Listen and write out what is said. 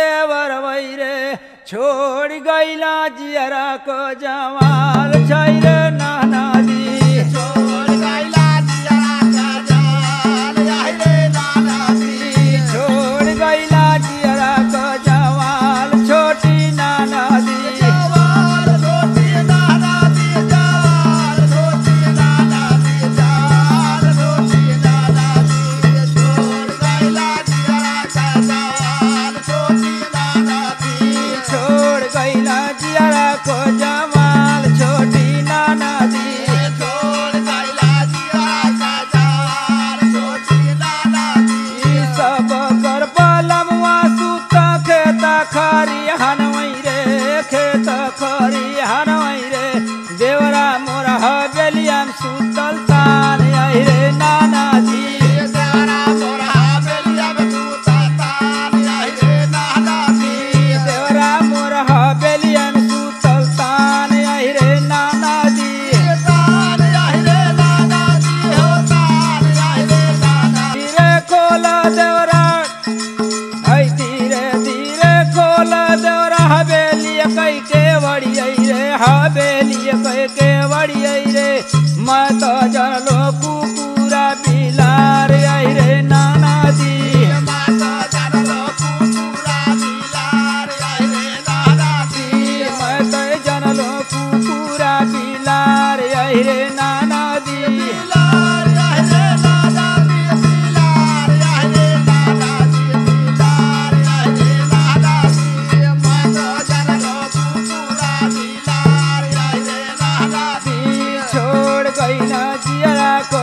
देवर वैरे छोड़ गईला जियरा को जवाल छैरे नाना दी छोड़ गईला जियरा का जवाल रे नाना दी छोड़ गईला जियरा को जवाल छोटी नाना दी जवाल छोटी नाना दी जाल छोटी नाना दी जाल छोटी नाना दी छोड़ गईला जियरा का जवाल छोटी नाना दी छोड़ गईला जियरा को जवाल छोटी नाना दी छोड़ गईला जियरा का जवाल छोटी नाना दी सब कर बलमवा सुता खेत खरी हनवई रे खेत खरी हनवई रे देवरा मोरा हवेलियम सुतल तान आई रे नाना जी देवरा मोरा हवेलिया में सूता तान आई रे नाना दी देवरा मोरा हवेलियम सुतल तान आई रे नाना जी तान आई रे नाना दी हो तान आई रे नाना धीरे खोला देवरा आई धीरे धीरे खोला देवरा हवेली कई के वड़ी आई रे हवेली कई के वड़ी आई रे मैं तो जलो कुकुरा बिलार आई रे नाना जी माता जनलो कुकुरा बिलार आई रे नाना दी मैं तो जनलो कुकुरा बिलार आई रे नाना जी बिलार आई रे नाना दी बिलार आई रे नाना दी बिलार आई रे नाना दी माता जनलो कुकुरा बिलार आई रे नाना दी छोड़ गई ना जियरा को